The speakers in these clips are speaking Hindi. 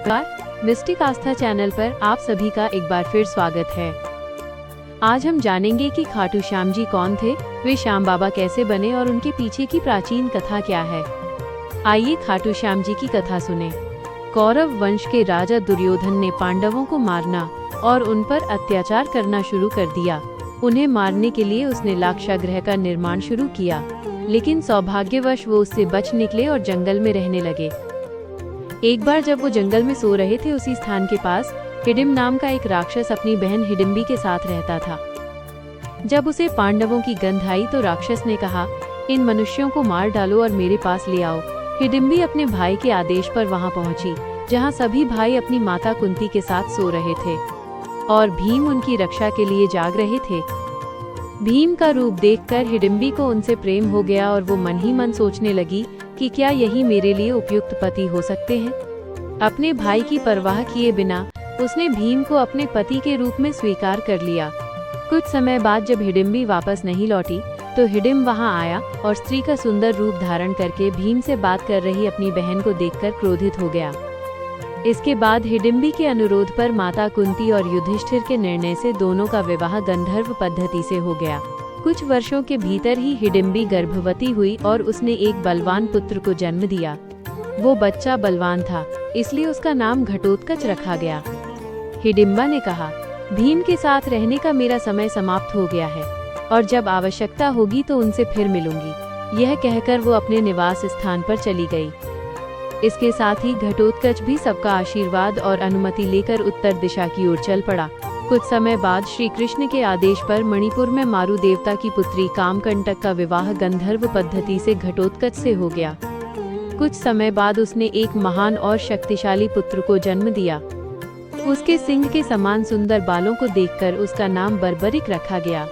नमस्कार, मिस्टिक आस्था चैनल पर आप सभी का एक बार फिर स्वागत है। आज हम जानेंगे कि खाटू श्याम जी कौन थे, वे श्याम बाबा कैसे बने और उनके पीछे की प्राचीन कथा क्या है। आइए खाटू श्याम जी की कथा सुने। कौरव वंश के राजा दुर्योधन ने पांडवों को मारना और उन पर अत्याचार करना शुरू कर दिया। उन्हें मारने के लिए उसने लाक्षागृह का निर्माण शुरू किया, लेकिन सौभाग्यवश वो उससे बच निकले और जंगल में रहने लगे। एक बार जब वो जंगल में सो रहे थे, उसी स्थान के पास हिडिम्ब नाम का एक राक्षस अपनी बहन हिडिम्बी के साथ रहता था। जब उसे पांडवों की गंध आई तो राक्षस ने कहा, इन मनुष्यों को मार डालो और मेरे पास ले आओ। हिडिम्बी अपने भाई के आदेश पर वहां पहुंची, जहां सभी भाई अपनी माता कुंती के साथ सो रहे थे और भीम उनकी रक्षा के लिए जाग रहे थे। भीम का रूप देखकर हिडिम्बी को उनसे प्रेम हो गया और वो मन ही मन सोचने लगी कि क्या यही मेरे लिए उपयुक्त पति हो सकते हैं। अपने भाई की परवाह किए बिना उसने भीम को अपने पति के रूप में स्वीकार कर लिया। कुछ समय बाद जब हिडिम्बी वापस नहीं लौटी तो हिडिम्ब वहां आया और स्त्री का सुंदर रूप धारण करके भीम से बात कर रही अपनी बहन को देखकर क्रोधित हो गया। इसके बाद हिडिम्बी के अनुरोध पर माता कुंती और युधिष्ठिर के निर्णय से दोनों का विवाह गंधर्व पद्धति से हो गया। कुछ वर्षों के भीतर ही हिडिम्बी गर्भवती हुई और उसने एक बलवान पुत्र को जन्म दिया। वो बच्चा बलवान था, इसलिए उसका नाम घटोत्कच रखा गया। हिडिम्बा ने कहा, भीम के साथ रहने का मेरा समय समाप्त हो गया है और जब आवश्यकता होगी तो उनसे फिर मिलूंगी। यह कहकर वो अपने निवास स्थान पर चली गई। इसके साथ ही घटोत्कच भी सबका आशीर्वाद और अनुमति लेकर उत्तर दिशा की ओर चल पड़ा। कुछ समय बाद श्री कृष्ण के आदेश पर मणिपुर में मारु देवता की पुत्री कामकंटक का विवाह गंधर्व पद्धति से घटोत्कच से हो गया। कुछ समय बाद उसने एक महान और शक्तिशाली पुत्र को जन्म दिया। उसके सिंह के समान सुंदर बालों को देखकर उसका नाम बर्बरिक रखा गया।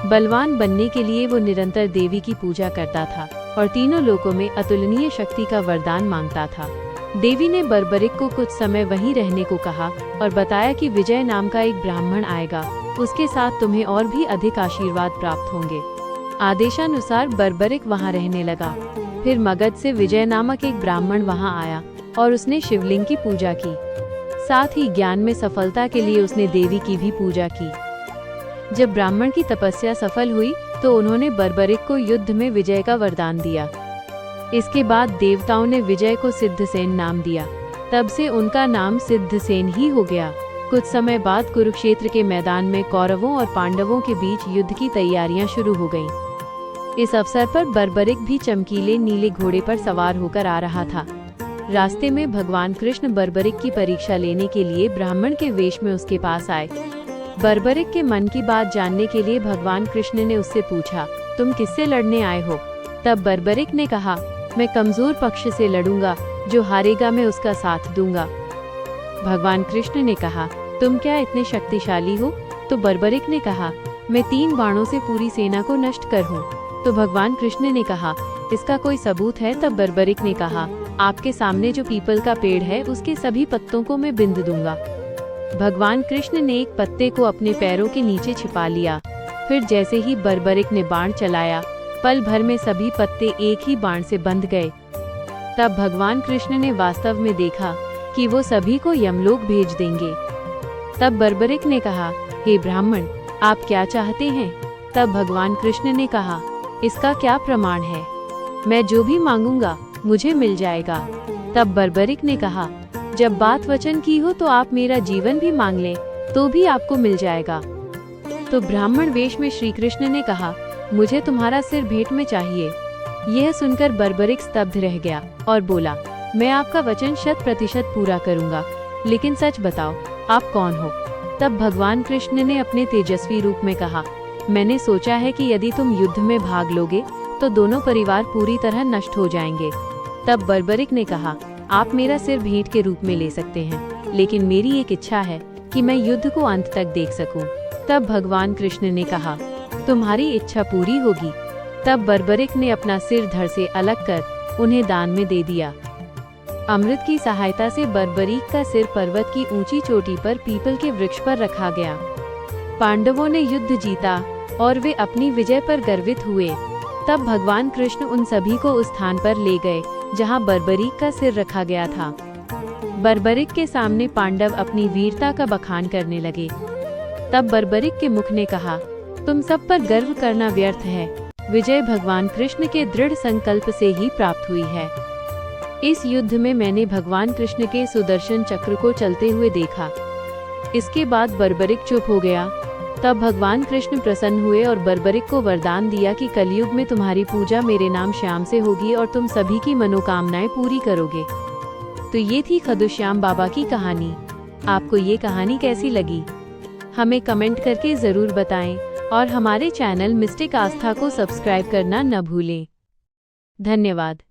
बलवान बनने के लिए वो निरंतर देवी की पूजा करता था और तीनों लोकों में अतुलनीय शक्ति का वरदान मांगता था। देवी ने बर्बरिक को कुछ समय वहीं रहने को कहा और बताया कि विजय नाम का एक ब्राह्मण आएगा, उसके साथ तुम्हें और भी अधिक आशीर्वाद प्राप्त होंगे। आदेशानुसार बर्बरिक वहां रहने लगा। फिर मगध से विजय नामक एक ब्राह्मण वहां आया और उसने शिवलिंग की पूजा की। साथ ही ज्ञान में सफलता के लिए उसने देवी की भी पूजा की। जब ब्राह्मण की तपस्या सफल हुई तो उन्होंने बर्बरिक को युद्ध में विजय का वरदान दिया। इसके बाद देवताओं ने विजय को सिद्धसेन नाम दिया। तब से उनका नाम सिद्धसेन ही हो गया। कुछ समय बाद कुरुक्षेत्र के मैदान में कौरवों और पांडवों के बीच युद्ध की तैयारियां शुरू हो गईं। इस अवसर पर बर्बरिक भी चमकीले नीले घोड़े पर सवार होकर आ रहा था। रास्ते में भगवान कृष्ण बर्बरिक की परीक्षा लेने के लिए ब्राह्मण के वेश में उसके पास आए। बर्बरिक के मन की बात जानने के लिए भगवान कृष्ण ने उससे पूछा, तुम किससे लड़ने आए हो? तब बर्बरिक ने कहा, मैं कमजोर पक्ष से लड़ूंगा, जो हारेगा मैं उसका साथ दूंगा। भगवान कृष्ण ने कहा, तुम क्या इतने शक्तिशाली हो? तो बर्बरिक ने कहा, मैं 3 बाणों से पूरी सेना को नष्ट कर हूँ। तो भगवान कृष्ण ने कहा, इसका कोई सबूत है? तब बर्बरिक ने कहा, आपके सामने जो पीपल का पेड़ है उसके सभी पत्तों को मैं बिंद दूंगा। भगवान कृष्ण ने एक पत्ते को अपने पैरों के नीचे छिपा लिया। फिर जैसे ही बर्बरिक ने बाण चलाया, पल भर में सभी पत्ते एक ही बाण से बंध गए। तब भगवान कृष्ण ने वास्तव में देखा कि वो सभी को यमलोक भेज देंगे। तब बर्बरिक ने कहा, हे ब्राह्मण, आप क्या चाहते हैं? तब भगवान कृष्ण ने कहा, इसका क्या प्रमाण है? मैं जो भी मांगूंगा मुझे मिल जाएगा। तब बर्बरिक ने कहा, जब बात वचन की हो तो आप मेरा जीवन भी मांग लें तो भी आपको मिल जाएगा। तो ब्राह्मण वेश में श्री कृष्ण ने कहा, मुझे तुम्हारा सिर भेंट में चाहिए। यह सुनकर बर्बरिक स्तब्ध रह गया और बोला, मैं आपका वचन 100% पूरा करूंगा, लेकिन सच बताओ आप कौन हो? तब भगवान कृष्ण ने अपने तेजस्वी रूप में कहा, मैंने सोचा है कि यदि तुम युद्ध में भाग लोगे तो दोनों परिवार पूरी तरह नष्ट हो जाएंगे। तब बर्बरिक ने कहा, आप मेरा सिर भेंट के रूप में ले सकते हैं, लेकिन मेरी एक इच्छा है कि मैं युद्ध को अंत तक देख सकूं। तब भगवान कृष्ण ने कहा, तुम्हारी इच्छा पूरी होगी। तब बर्बरिक ने अपना सिर धड़ से अलग कर उन्हें दान में दे दिया। अमृत की सहायता से बर्बरिक का सिर पर्वत की ऊंची चोटी पर पीपल के वृक्ष पर रखा गया। पांडवों ने युद्ध जीता और वे अपनी विजय पर गर्वित हुए। तब भगवान कृष्ण उन सभी को उस स्थान पर ले गए जहां बर्बरीक का सिर रखा गया था। बर्बरिक के सामने पांडव अपनी वीरता का बखान करने लगे। तब बर्बरिक के मुख ने कहा, तुम सब पर गर्व करना व्यर्थ है। विजय भगवान कृष्ण के दृढ़ संकल्प से ही प्राप्त हुई है। इस युद्ध में मैंने भगवान कृष्ण के सुदर्शन चक्र को चलते हुए देखा। इसके बाद बर्बरिक चुप हो गया। तब भगवान कृष्ण प्रसन्न हुए और बर्बरिक को वरदान दिया कि कलयुग में तुम्हारी पूजा मेरे नाम श्याम से होगी और तुम सभी की मनोकामनाएं पूरी करोगे। तो ये थी खाटूश्याम बाबा की कहानी। आपको ये कहानी कैसी लगी? हमें कमेंट करके ज़रूर बताएं और हमारे चैनल मिस्टिक आस्था को सब्सक्राइब करना न भूलें। धन्यवाद।